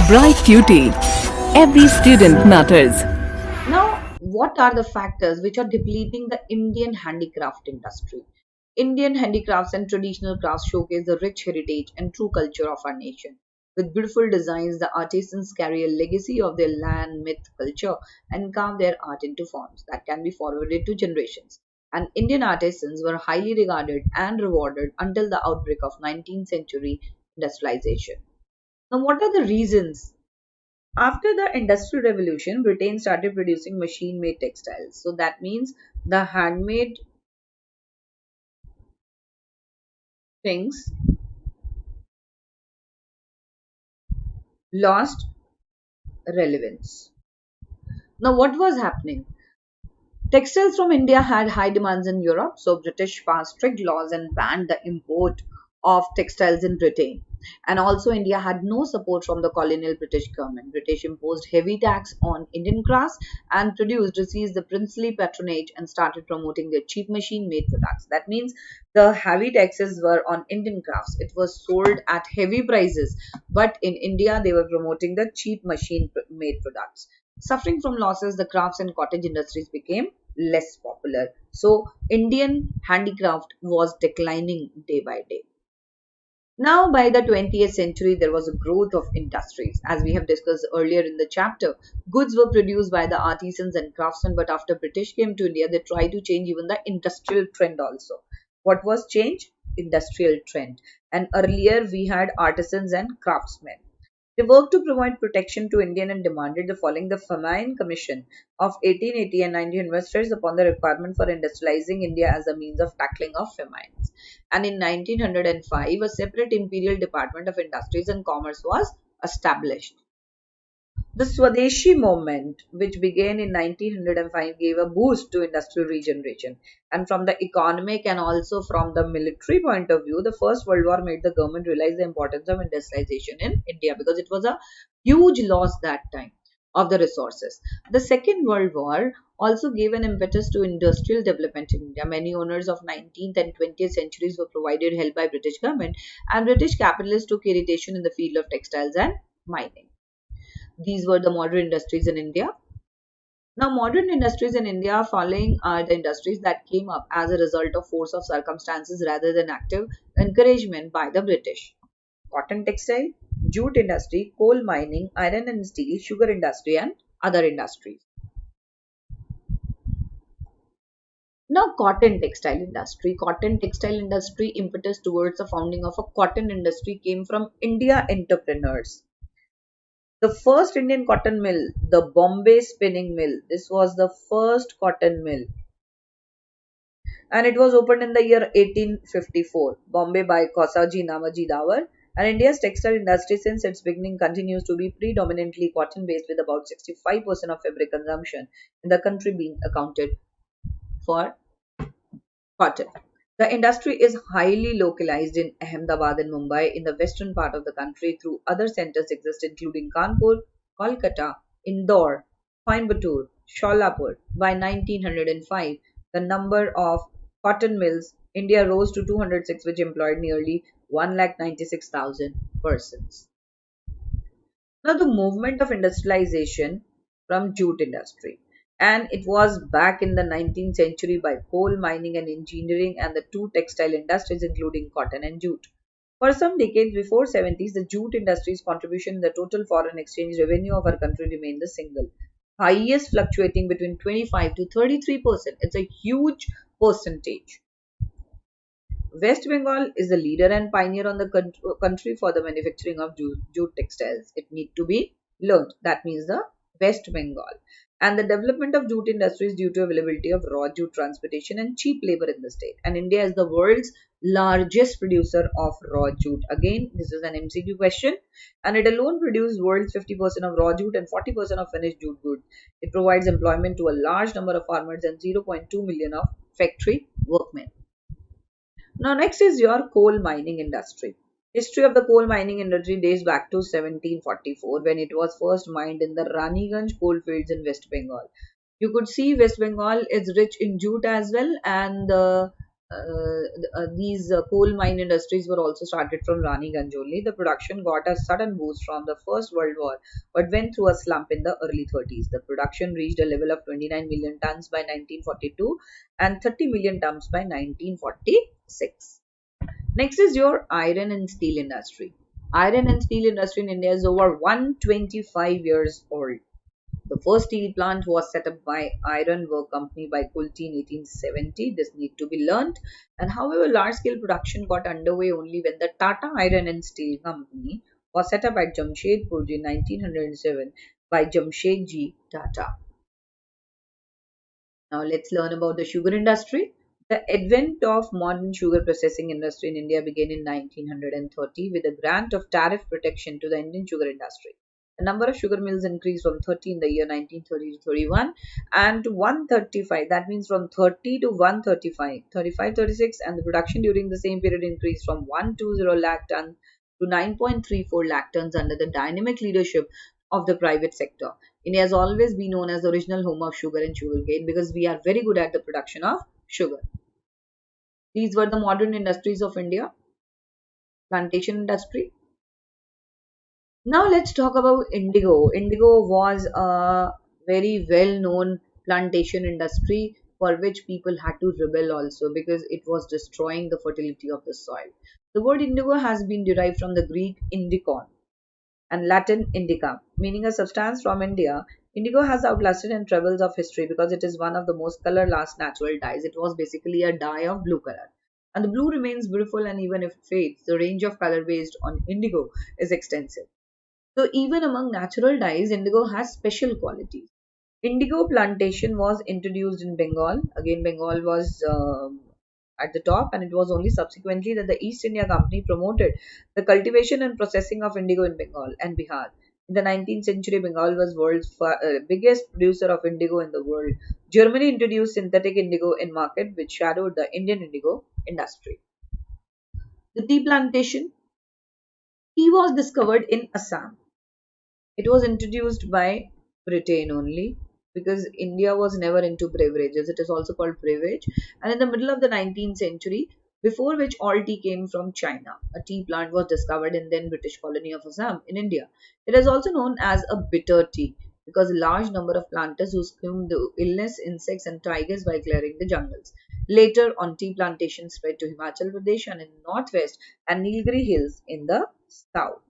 Bright Cutie. Every student matters. Now, what are the factors which are depleting the Indian handicraft industry? Indian handicrafts and traditional crafts showcase the rich heritage and true culture of our nation. With beautiful designs, the artisans carry a legacy of their land, myth, culture, and carve their art into forms that can be forwarded to generations. And Indian artisans were highly regarded and rewarded until the outbreak of 19th century industrialization. Now, what are the reasons? After the Industrial Revolution, Britain started producing machine made textiles. So that means the handmade things lost relevance. Now, what was happening? Textiles from India had high demands in Europe, so British passed strict laws and banned the import of textiles in Britain. And also, India had no support from the colonial British government. British imposed heavy tax on Indian crafts and produced received the princely patronage and started promoting their cheap machine-made products. That means the heavy taxes were on Indian crafts. It was sold at heavy prices, but in India they were promoting the cheap machine-made products. Suffering from losses, the crafts and cottage industries became less popular. So, Indian handicraft was declining day by day. Now, by the 20th century, there was a growth of industries. As we have discussed earlier in the chapter, goods were produced by the artisans and craftsmen, but after British came to India, they tried to change even the industrial trend also. What was changed? Industrial trend. And earlier, we had artisans and craftsmen. They worked to provide protection to Indian and demanded the following. The Famine Commission of 1880 and 1900 stressed upon the requirement for industrializing India as a means of tackling of famines. And in 1905, a separate Imperial Department of Industries and Commerce was established. The Swadeshi movement, which began in 1905, gave a boost to industrial regeneration. And from the economic and also from the military point of view, the First World War made the government realize the importance of industrialization in India because it was a huge loss that time of the resources. The Second World War also gave an impetus to industrial development in India. Many owners of 19th and 20th centuries were provided help by British government, and British capitalists took irritation in the field of textiles and mining. These were the modern industries in India. Now, modern industries in India following are the industries that came up as a result of force of circumstances rather than active encouragement by the British. Cotton textile, jute industry, coal mining, iron and steel, sugar industry, and other industries. Now, cotton textile industry. Cotton textile industry impetus towards the founding of a cotton industry came from India entrepreneurs. The first Indian cotton mill, the Bombay Spinning Mill, this was the first cotton mill and it was opened in the year 1854, Bombay by Kosaji Namaji Dawar. And India's textile industry since its beginning continues to be predominantly cotton based with about 65% of fabric consumption in the country being accounted for cotton. The industry is highly localized in Ahmedabad and Mumbai in the western part of the country through other centers exist including Kanpur, Kolkata, Indore, Coimbatore, Sholapur. By 1905, the number of cotton mills India rose to 206 which employed nearly 1,96,000 persons. Now the movement of industrialization from jute industry and it was back in the 19th century by coal mining and engineering and the two textile industries including cotton and jute. For some decades before 70s, the jute industry's contribution in the total foreign exchange revenue of our country remained the single highest, fluctuating between 25 to 33%. It's a huge percentage. West Bengal is the leader and pioneer on the country for the manufacturing of jute textiles. It need to be learned. That means the West Bengal. And the development of jute industry is due to availability of raw jute transportation and cheap labor in the state. And India is the world's largest producer of raw jute. Again, this is an MCQ question. And it alone produces world's 50% of raw jute and 40% of finished jute goods. It provides employment to a large number of farmers and 0.2 million of factory workmen. Now, next is your coal mining industry. History of the coal mining industry dates back to 1744 when it was first mined in the Raniganj coalfields in West Bengal. You could see West Bengal is rich in jute as well and the these coal mine industries were also started from Raniganj only. The production got a sudden boost from the First World War, but went through a slump in the early 30s. The production reached a level of 29 million tons by 1942 and 30 million tons by 1946. Next is your iron and steel industry. Iron and steel industry in India is over 125 years old. The first steel plant was set up by Iron Work Company by Kulti in 1870. This need to be learnt. And however, large scale production got underway only when the Tata Iron and Steel Company was set up at Jamshedpur in 1907 by Jamshedji Tata. Now let's learn about the sugar industry. The advent of modern sugar processing industry in India began in 1930 with a grant of tariff protection to the Indian sugar industry. The number of sugar mills increased from 30 in the year 1930 to 31 and to 135. That means from 30 to 135, 35, 36, and the production during the same period increased from 120 lakh tons to 9.34 lakh tons under the dynamic leadership of the private sector. India has always been known as the original home of sugar and sugarcane because we are very good at the production of sugar. These were the modern industries of India, plantation industry. Now let's talk about indigo. Indigo was a very well known plantation industry for which people had to rebel also because it was destroying the fertility of the soil. The word indigo has been derived from the Greek indikon and Latin indica, meaning a substance from India. Indigo has outlasted and travels of history because it is one of the most colorless natural dyes. It was basically a dye of blue color. And the blue remains beautiful, and even if it fades, the range of color based on indigo is extensive. So even among natural dyes, indigo has special qualities. Indigo plantation was introduced in Bengal. Again, Bengal was at the top, and it was only subsequently that the East India Company promoted the cultivation and processing of indigo in Bengal and Bihar. In the 19th century, Bengal was world's biggest producer of indigo in the world. Germany introduced synthetic indigo in market, which shadowed the Indian indigo industry. The tea plantation. Tea was discovered in Assam. It was introduced by Britain only because India was never into beverages. It is also called beverage. And in the middle of the 19th century, before which all tea came from China, a tea plant was discovered in then British colony of Assam in India. It is also known as a bitter tea because a large number of planters who skimmed the illness, insects, and tigers by clearing the jungles. Later on, tea plantations spread to Himachal Pradesh and in the northwest and Nilgiri Hills in the south.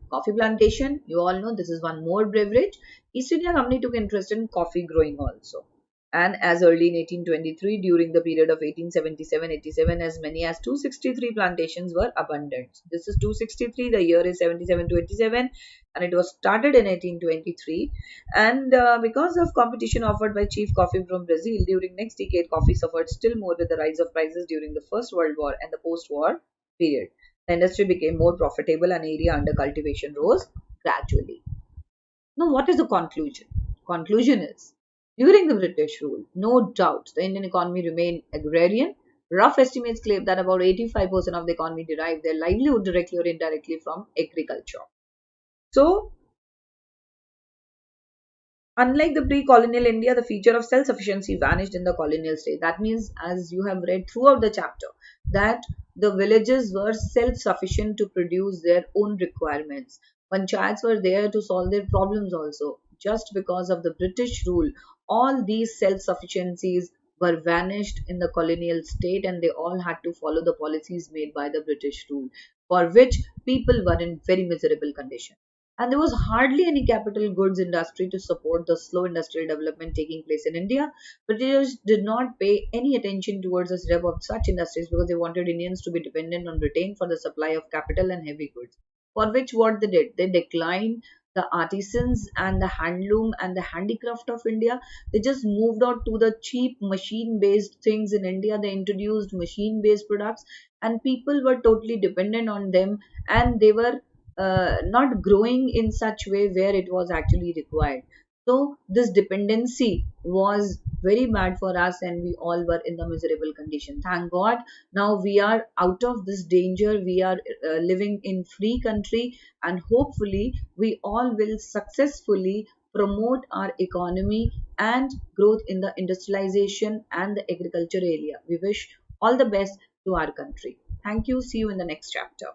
Coffee plantation, you all know this is one more beverage. East India Company took interest in coffee growing also. And as early in 1823, during the period of 1877-87, as many as 263 plantations were abundant. This is 263, the year is 77 to 87, and it was started in 1823. And because of competition offered by cheap coffee from Brazil, during next decade, coffee suffered still more with the rise of prices during the First World War and the post-war period. The industry became more profitable and area under cultivation rose gradually. Now, what is the conclusion? Conclusion is during the British rule, no doubt the Indian economy remained agrarian. Rough estimates claim that about 85% of the economy derived their livelihood directly or indirectly from agriculture. So, unlike the pre-colonial India, the feature of self-sufficiency vanished in the colonial state. That means, as you have read throughout the chapter, that the villages were self-sufficient to produce their own requirements. Panchayats were there to solve their problems also. Just because of the British rule, all these self-sufficiencies were vanished in the colonial state and they all had to follow the policies made by the British rule, for which people were in very miserable condition. And there was hardly any capital goods industry to support the slow industrial development taking place in India. British did not pay any attention towards the rev of such industries because they wanted Indians to be dependent on Britain for the supply of capital and heavy goods. For which what they did, they declined the artisans and the handloom and the handicraft of India. They just moved out to the cheap machine based things in India. They introduced machine based products and people were totally dependent on them and they were not growing in such way where it was actually required. So this dependency was very bad for us and we all were in the miserable condition. Thank God now we are out of this danger. We are living in free country and hopefully we all will successfully promote our economy and growth in the industrialization and the agriculture area. We wish all the best to our country. Thank you. See you in the next chapter.